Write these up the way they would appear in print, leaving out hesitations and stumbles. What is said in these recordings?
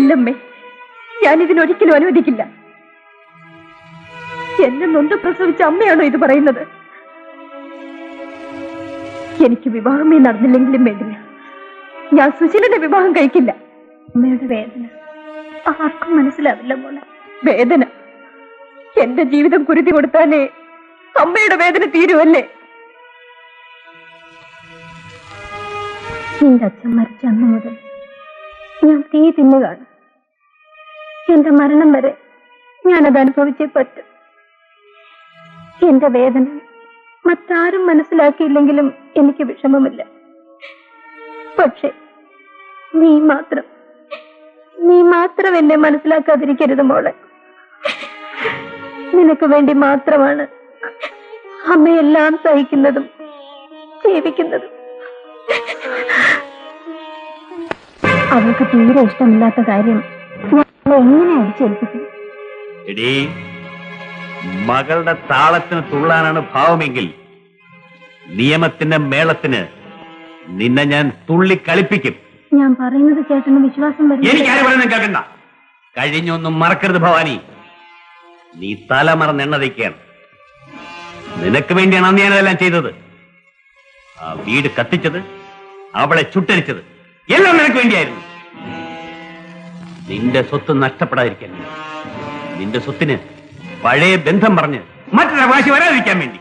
ഇല്ലമ്മേ, ഞാനിതിനൊരിക്കലും അനുവദിക്കില്ല. എന്നെ നൊന്ത് പ്രസവിച്ച അമ്മയാണോ ഇത് പറയുന്നത്? എനിക്ക് വിവാഹമേ നടന്നില്ലെങ്കിലും വേണ്ടില്ല, ഞാൻ സുശീലന്റെ വിവാഹം കഴിക്കില്ല. അമ്മയുടെ വേദന ആർക്കും മനസ്സിലാവില്ല മോളെ. വേദന എന്റെ ജീവിതം കുരുതി കൊടുത്താലേ അമ്മയുടെ വേദന തീരുവല്ലേ? എന്റെ അച്ഛൻ മരിച്ച അന്ന് മുതൽ ഞാൻ തീ തിന്നുകയാണ്. എന്റെ മരണം വരെ ഞാനത് അനുഭവിച്ചേ പറ്റും. എന്റെ വേദന മറ്റാരും മനസ്സിലാക്കിയില്ലെങ്കിലും എനിക്ക് വിഷമമില്ല. പക്ഷെ നീ മാത്രം എന്നെ മനസ്സിലാക്കാതിരിക്കരുത് മോളെ. നിനക്ക് വേണ്ടി മാത്രമാണ് അമ്മയെല്ലാം സഹിക്കുന്നതും ജീവിക്കുന്നതും. അവൾക്ക് തീരെ ഇഷ്ടമില്ലാത്ത കാര്യം ഞാൻ എങ്ങനെ അടിച്ചേൽപ്പിക്കും? മകളുടെ താളത്തിന് തുള്ളാനാണ് ഭാവമെങ്കിൽ നിയമത്തിന്റെ മേളത്തിന് നിന്നെ ഞാൻ തുള്ളി കളിപ്പിക്കും. ഞാൻ പറയുന്നത് ചേട്ടന് വിശ്വാസം വരും. എനിക്കാരും പറയുന്നത് കേൾക്കണ്ട. കഴിഞ്ഞൊന്നും മറക്കരുത് ഭവാനി. നീ തലമറന്ന് എണ്ണ തയ്ക്കുകയാണ്. നിനക്ക് വേണ്ടിയാണ് അന്ന് ഞാനതെല്ലാം ചെയ്തത്. ആ വീട് കത്തിച്ചത്, അവളെ ചുട്ടരിച്ചത് എല്ലാം നിനക്ക് വേണ്ടിയായിരുന്നു. നിന്റെ സ്വത്ത് നഷ്ടപ്പെടാതിരിക്കാൻ, നിന്റെ സ്വത്തിന് പഴയ ബന്ധം പറഞ്ഞ് മറ്റൊരു വാശി വരാതിരിക്കാൻ വേണ്ടി.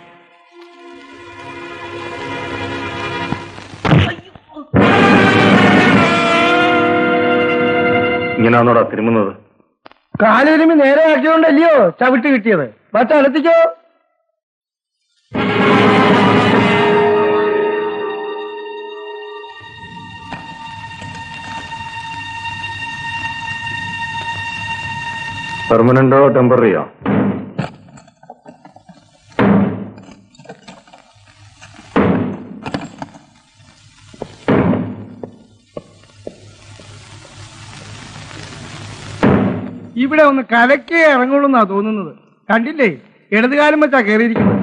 ഇങ്ങനെയാണോടാ തിരുമുന്നത്? കാലൊരുമി നേരെ ആക്കിയോണ്ടല്ലയോ ചവിട്ട് കിട്ടിയത്. മറ്റ അടുത്തിക്കോ. പെർമനന്റോ ടെമ്പററിയോ? ഇവിടെ ഒന്ന് കലക്കേ ഇറങ്ങുള്ളൂ എന്നാ തോന്നുന്നത്. കണ്ടില്ലേ, ഇടതുകാലം വെച്ചാ കയറിയിരിക്കുന്നത്.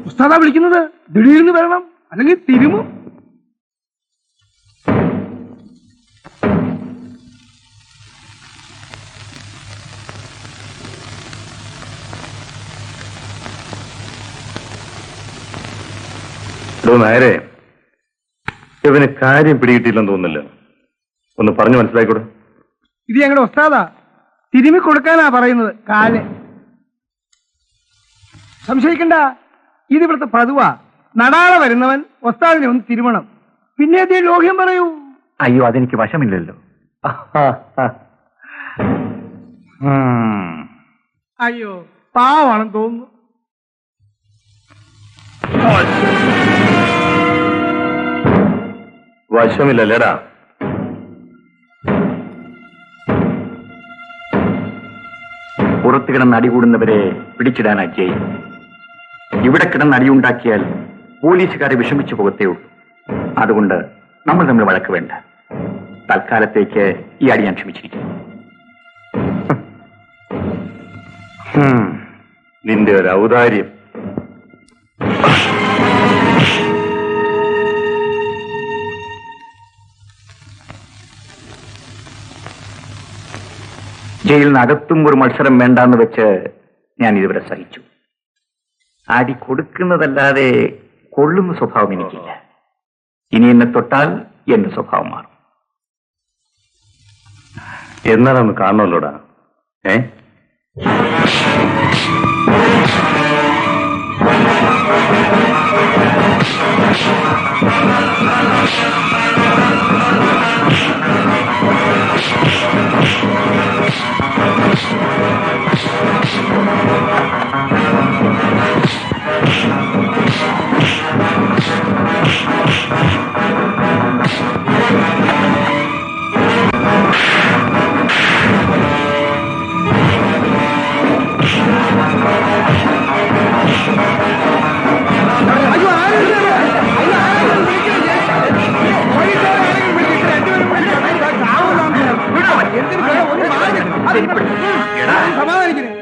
ഉസ്താദാ വിളിക്കുന്നത്. ദിടീർന്ന് വരണം, അല്ലെങ്കിൽ തിരുമും. നേരെ ഇവന് കാര്യം പിടികിട്ടില്ലെന്ന് തോന്നുന്നില്ല. ഒന്ന് പറഞ്ഞു മനസ്സിലായിക്കൂടെ? ഇത് ഞങ്ങളുടെ ഉസ്താദാ, തിരുമി കൊടുക്കാനാ പറയുന്നത്. കാല് സംശയിക്കണ്ട, ഇത് ഇവിടുത്തെ പതുവാ. നടാളെ വരുന്നവൻ ഉസ്താദിനെ ഒന്ന് തിരുമണം, പിന്നെ അതേ ലോഹ്യം പറയൂ. അയ്യോ, അതെനിക്ക് വശമില്ലല്ലോ. അയ്യോ, പാവാണെന്ന് തോന്നുന്നു. വശമില്ലല്ലേടാ. പുറത്ത് കിടന്ന് അടികൂടുന്നവരെ പിടിച്ചിടാനാ ജയിൽ. ഇവിടെ കിടന്ന് അടിയുണ്ടാക്കിയാൽ പോലീസുകാരെ വിഷമിച്ചു പോകത്തേ ഉള്ളൂ. അതുകൊണ്ട് നമ്മൾ തമ്മിൽ വഴക്ക് വേണ്ട. തൽക്കാലത്തേക്ക് ഈ അടി ഞാൻ ക്ഷമിച്ചിരിക്കുന്നു. നിന്റെ ഒരു ഔദാര്യം. ജയിലിനകത്തും ഒരു മത്സരം വേണ്ടാന്ന് വെച്ച് ഞാൻ ഇതുവരെ സഹിച്ചു. അടി കൊടുക്കുന്നതല്ലാതെ കൊള്ളുന്ന സ്വഭാവം എനിക്കില്ല. ഇനി എന്നെ തൊട്ടാൽ എന്റെ സ്വഭാവം മാറും. എന്നാലൊന്ന് കാണണമല്ലോടാ.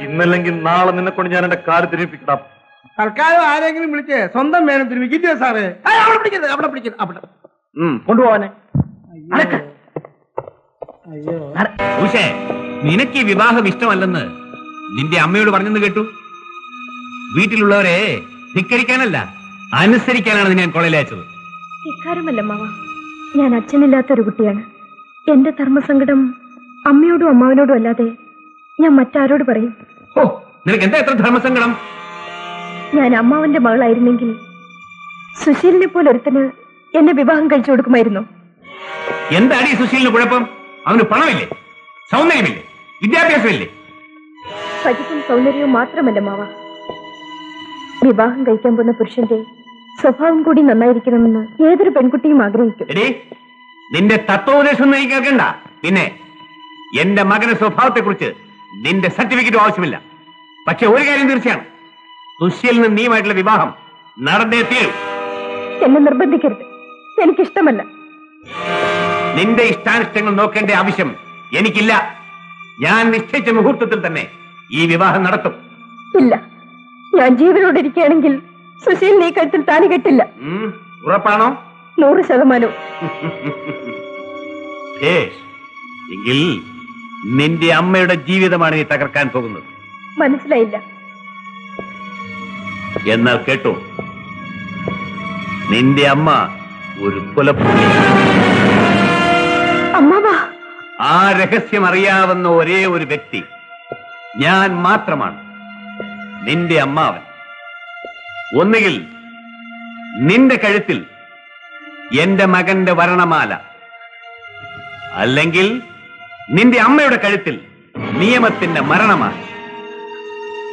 ഇന്നല്ലെങ്കിൽ നാളെ നിന്നെ കൊണ്ട് ഞാൻ എന്റെ കാല് തിരിപ്പിക്കണം. തൽക്കാലം ആരെങ്കിലും വിളിച്ച് സ്വന്തം വേണം തിരുമിക്കില്ലേ സാറേ? അവിടെ പിടിക്കരുത്, അവിടെ പിടിക്കരുത്, അവിടെ കൊണ്ടുപോവാനെ ഉഷേ, നിനക്ക് ഈ വിവാഹം ഇഷ്ടമല്ലെന്ന് നിന്റെ അമ്മയോട് പറഞ്ഞെന്ന് കേട്ടു. വീട്ടിലുള്ളവരെ ധിക്കരിക്കാനല്ല, അനുസരിക്കാനാണ് ഞാൻ കോളേജിൽ അയച്ചത്. ഇക്കാരമല്ല മാവ, ഞാൻ അച്ഛനില്ലാത്തൊരു കുട്ടിയാണ്. എന്റെ ധർമ്മസങ്കടം അമ്മയോടും അമ്മാവനോടും അല്ലാതെ ഞാൻ മറ്റാരോട് പറയും? ഓ, നിനക്ക് എന്താ എത്ര ധർമ്മസങ്കടം? ഞാൻ അമ്മാവന്റെ മകളായിരുന്നെങ്കിൽ സുശീലിനെ പോലെ ഒരുത്തന് എന്നെ വിവാഹം കഴിച്ചു കൊടുക്കുമായിരുന്നു. എന്താടി സുശീലിന് കുഴപ്പം? അവന് പണമില്ലേ, സൗന്ദര്യമില്ലേ, വിദ്യാഭ്യാസമില്ലേ? പഠിപ്പും സൗന്ദര്യവും മാത്രമല്ല മാവ, വിവാഹം കഴിക്കാൻ പോകുന്ന പുരുഷന്റെ സ്വഭാവം കൂടി നന്നായിരിക്കണമെന്ന് ഏതൊരു പെൺകുട്ടിയും ആഗ്രഹിക്കും. എടീ, നിന്റെ തത്വോപദേശം നീ കേൾക്കണ്ട. പിന്നെ എന്റെ മകന്റെ സ്വഭാവത്തെ കുറിച്ച് നിന്റെ സർട്ടിഫിക്കറ്റും ആവശ്യമില്ല. പക്ഷെ ഒരു കാര്യം തീർച്ചയാണ്, സുശീലിന് നീയുമായിട്ടുള്ള വിവാഹം നടന്നേ തീരും. എന്നെ നിർബന്ധിക്കരുത്, എനിക്കിഷ്ടമല്ല. നിന്റെ ഇഷ്ടാനിഷ്ടങ്ങൾ നോക്കേണ്ട ആവശ്യം എനിക്കില്ല. ഞാൻ നിശ്ചയിച്ച മുഹൂർത്തത്തിൽ തന്നെ ഈ വിവാഹം നടത്തും. ഇല്ല, ഞാൻ ജീവനോടെ ഇരിക്കുകയാണെങ്കിൽ സുശീലിനെ ഈ കഴുത്തിൽ താലി കെട്ടില്ല. ഉറപ്പാണോ? 100%. എങ്കിൽ നിന്റെ അമ്മയുടെ ജീവിതമാണ് നീ തകർക്കാൻ പോകുന്നത്. മനസ്സിലായില്ല. എന്നാൽ കേട്ടോ, നിന്റെ അമ്മ ഒരു കൊലപ്പുള്ളി. അമ്മാവാ, ആ രഹസ്യം അറിയാവുന്ന ഒരേ ഒരു വ്യക്തി ഞാൻ മാത്രമാണ്, നിന്റെ അമ്മാവൻ. ഒന്നുകിൽ നിന്റെ കഴുത്തിൽ എന്റെ മകന്റെ വരണമാല, അല്ലെങ്കിൽ നിന്റെ അമ്മയുടെ കഴുത്തിൽ നിയമത്തിന്റെ മരണമാല.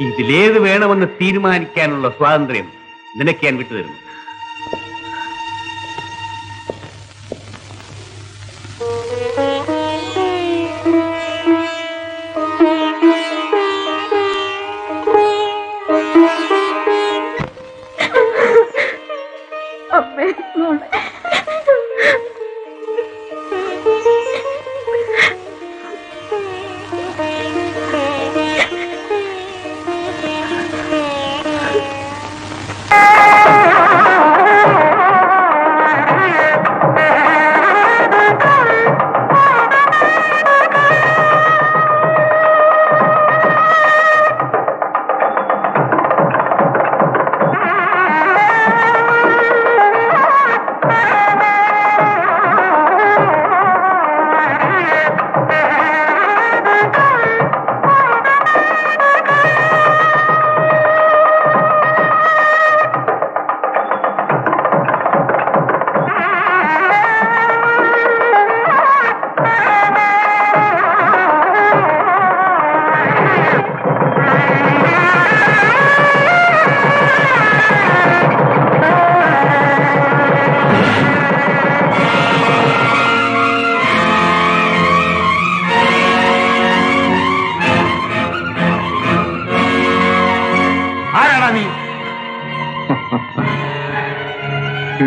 ഇതിലേത് വേണമെന്ന് തീരുമാനിക്കാനുള്ള സ്വാതന്ത്ര്യം നിനക്ക് ഞാൻ വിട്ടുതരുന്നു. അമ്മേ, മോളെ.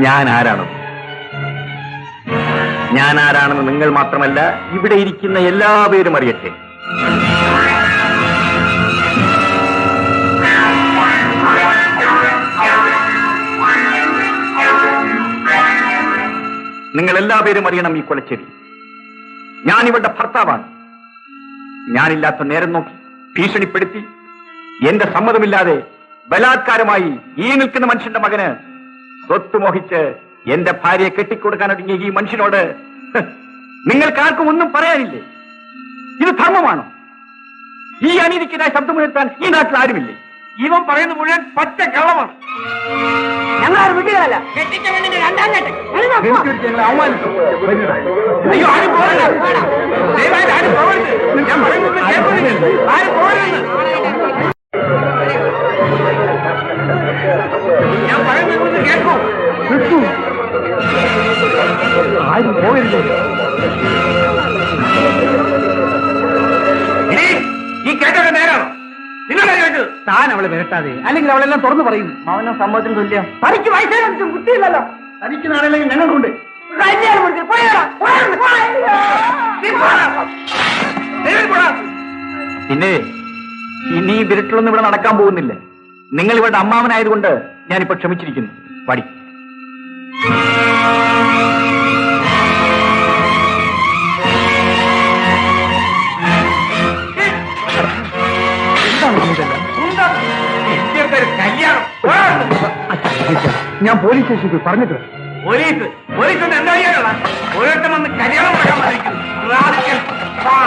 ഞാൻ ആരാണെന്ന് നിങ്ങൾ മാത്രമല്ല, ഇവിടെ ഇരിക്കുന്ന എല്ലാവരും അറിയട്ടെ. നിങ്ങൾ എല്ലാവരും അറിയണം ഈ കൊലച്ചെടി. ഞാൻ ഇവളുടെ ഭർത്താവാണ്. ഞാനില്ലാത്ത നേരം നോക്കി ഭീഷണിപ്പെടുത്തി എന്റെ സമ്മതമില്ലാതെ ബലാത്കാരമായി ഈ നിൽക്കുന്ന മനുഷ്യന്റെ മകന് സ്വത്ത് മോഹിച്ച് എന്റെ ഭാര്യയെ കെട്ടിക്കൊടുക്കാൻ ഒടുങ്ങിയ ഈ മനുഷ്യനോട് നിങ്ങൾക്കാർക്കും ഒന്നും പറയാനില്ലേ? ഇത് ധർമ്മമാണോ? ഈ അനീതിക്കെതിരായി ശബ്ദമുയർത്താൻ ഈ നാട്ടിൽ ആരുമില്ലേ? ഇവൻ പറയുന്ന മുഴുവൻ പച്ച കള്ളമാണ്. ഞങ്ങൾ ആരും വിട്ടുകളല്ല. കെട്ടിച്ച പെണ്ണിന്റെ രണ്ടാം കെട്ട്. ഞങ്ങളെ അവമാനിച്ചു. അയ്യോ, ആരും പോകരുത്. ദയവായി ആരും പോകരുത്. ഞാൻ പറയുന്നത് കേൾക്കുന്നില്ല. ആരും പോകരുത്. ഞാൻ പറയുന്നത് കേൾക്കൂ. നിൽക്കൂ. ആരും പോകരുത്. ഈ കേട്ടൊക്കെ നേരാണോ? നിങ്ങളെ കേട്ടത് താൻ അവളെ വരട്ടാതെ, അല്ലെങ്കിൽ അവളെല്ലാം തുറന്നു പറയും. മൗനം സമ്മതത്തിന് തുല്യം. തനിക്ക് വയസ്സേനും ബുദ്ധിയില്ലല്ലോ. തനിക്ക് നാളെല്ലെങ്കിൽ ഞങ്ങൾക്കുണ്ട്. പിന്നെ ഇനി ഈ വിരട്ടിലൊന്നും ഇവിടെ നടക്കാൻ പോകുന്നില്ല. നിങ്ങൾ ഇവരുടെ അമ്മാവനായതുകൊണ്ട് ഞാനിപ്പോ ക്ഷമിച്ചിരിക്കുന്നു. പടി. പോലീസ് സ്റ്റേഷനിൽ പറഞ്ഞിട്ട് പോലീസ് പോലീസ് കൊണ്ട് എന്താ ചെയ്യാനുള്ള ഓരോരുത്തർ വന്ന് കല്യാണം മുടക്കാൻ വന്നിരിക്കുന്നു റാസ്കൽ. ആ.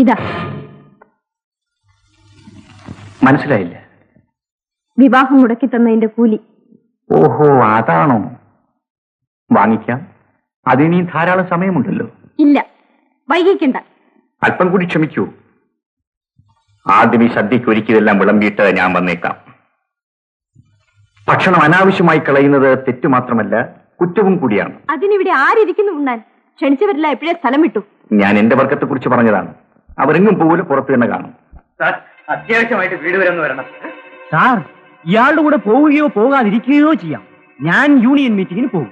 ഇതാ മനസ്സിലായില്ല. വിവാഹം മുടക്കി തന്നതിന്റെ കൂലി. ഓഹോ, അതാണോ? വാങ്ങിക്കാം. അതിനി ധാരാളം സമയമുണ്ടല്ലോ. ഇല്ല, വൈകിക്കണ്ട. അല്പം കൂടി ക്ഷമിക്കൂ. ആദ്യം ഈ സദ്യക്ക് ഒരിക്കലെല്ലാം വിളമ്പിയിട്ട് ഞാൻ വന്നേക്കാം. ഭക്ഷണം അനാവശ്യമായി കളയുന്നത് തെറ്റു മാത്രമല്ല, കുറ്റവും കൂടിയാണ്. അതിനിവിടെ ആരിയ്ക്കുന്നു ഉണ്ണാൻ? ക്ഷണിച്ചവരില്ല എപ്പോഴേ സ്ഥലം വിട്ടു. ഞാൻ എന്റെ വർഗത്തെ കുറിച്ച് പറഞ്ഞതാണ്. അവരെങ്ങും പോലെ പുറത്തു തന്നെ കാണും. സാർ, അത്യാവശ്യമായിട്ട് വീട് വരെ ഒന്ന് വരണം. സാർ, ഇയാളുടെ കൂടെ പോവുകയോ പോകാതിരിക്കുകയോ ചെയ്യാം. ഞാൻ യൂണിയൻ മീറ്റിംഗിന് പോകും.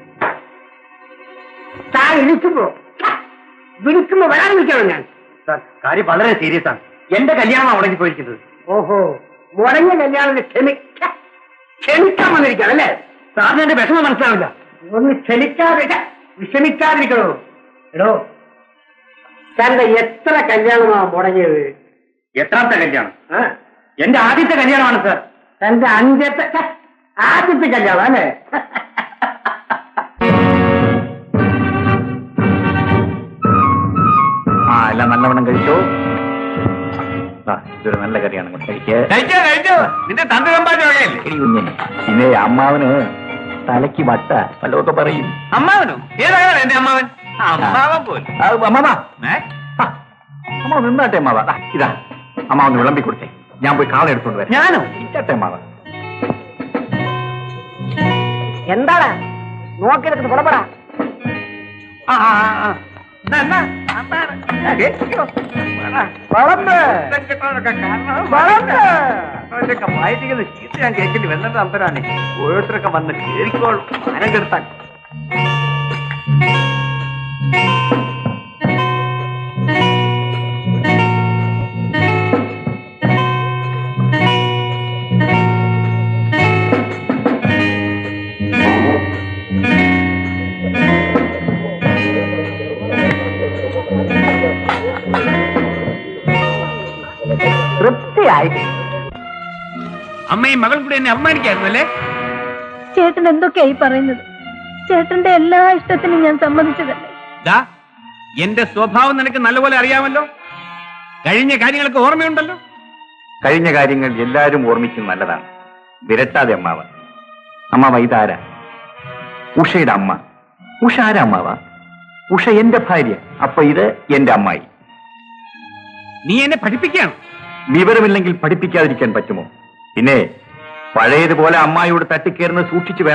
താൻ വിളിക്കുമ്പോ വരാൻ വിളിക്കാണോ ഞാൻ? സാർ, കാര്യം വളരെ സീരിയസ് ആണ്. എന്റെ കല്യാണമാണ് മുടങ്ങി പോയിരിക്കുന്നത്. ഓഹോ, മുടങ്ങിയ കല്യാണം ക്ഷമിക്കാൻ വന്നിരിക്കാണല്ലേ? സാറിന് എന്റെ വിഷമം മനസ്സിലാവില്ല. ഒന്ന് വിഷമിക്കാതിരിക്കണോ? എടോ, തന്റെ എത്ര കല്യാണമാണ് മുടങ്ങിയത്? എത്രാമത്തെ കല്യാണം? എന്റെ ആദ്യത്തെ കല്യാണമാണ് സാർ. തന്റെ ആദ്യത്തെ കല്യാണം അല്ലേ? ആ, എല്ലാം നല്ലവണ്ണം കഴിച്ചോ. ഇതൊരു നല്ല കറിയാണ്. കഴിക്കേ. കഴിച്ചോ കഴിച്ചോ. നിന്റെ തന്ത്ര സമ്പാദിച്ചല്ലേ? പിന്നെ അമ്മാവന് തലയ്ക്ക് വട്ട വല്ലതൊക്കെ പറയും. അമ്മാവനോ? ഏതാണ് എന്റെ അമ്മാവൻ? അമ്മാവൻ പോലും. അമ്മാവ അമ്മാവ നിന്നാട്ടെ. അമ്മാവ ഇതാ, അമ്മാവന്ന് വിളമ്പി കൊടുത്തേ. ഞാൻ പോയി കാള എടുത്തോണ്ട് വരാം. ഞാനോ? ഇറ്റട്ടെ അമ്മാവ. എന്താണ് നോക്കിയെടുത്ത് പുറപ്പെടാ. വായിച്ചിരിക്കുന്ന ചീത്ത ഞാൻ കേൾക്കേണ്ടി വന്നിട്ട് അമ്പരാണ്. ഓരോരുത്തരൊക്കെ വന്ന് കേൾക്കോളും. ആനം കെടുത്താൻ. തൃപ്തിയായി. അമ്മയും മകൾ കൂടി എന്നെ അപമാനിക്കായിരുന്നു അല്ലേ? ചേട്ടൻ എന്തൊക്കെയായി പറയുന്നത്? ചേട്ടന്റെ എല്ലാ ഇഷ്ടത്തിനും ഞാൻ സമ്മതിച്ചതല്ലേ? ദാ, എന്റെ സ്വഭാവം നിനക്ക് നല്ലപോലെ അറിയാമല്ലോ. കഴിഞ്ഞ കാര്യങ്ങളൊക്കെ ഓർമ്മയുണ്ടല്ലോ. കഴിഞ്ഞ കാര്യങ്ങൾ എല്ലാവരും ഓർമ്മിക്കുന്നത് നല്ലതാണ്. വിരട്ടാതെ അമ്മാവ. അമ്മാവ ഇതാരാ? ഉഷയുടെ അമ്മ. ഉഷ ആരാ അമ്മാവ? ഉഷ എന്റെ ഭാര്യ. അപ്പൊ ഇത് എന്റെ അമ്മായി. നീ എന്നെ പഠിപ്പിക്കുകയാണ്. വിവരമില്ലെങ്കിൽ പഠിപ്പിക്കാതിരിക്കാൻ പറ്റുമോ? പിന്നെ പഴയതുപോലെ അമ്മായിയോട് തട്ടിക്കേറുന്നത് സൂക്ഷിച്ചു വേണം.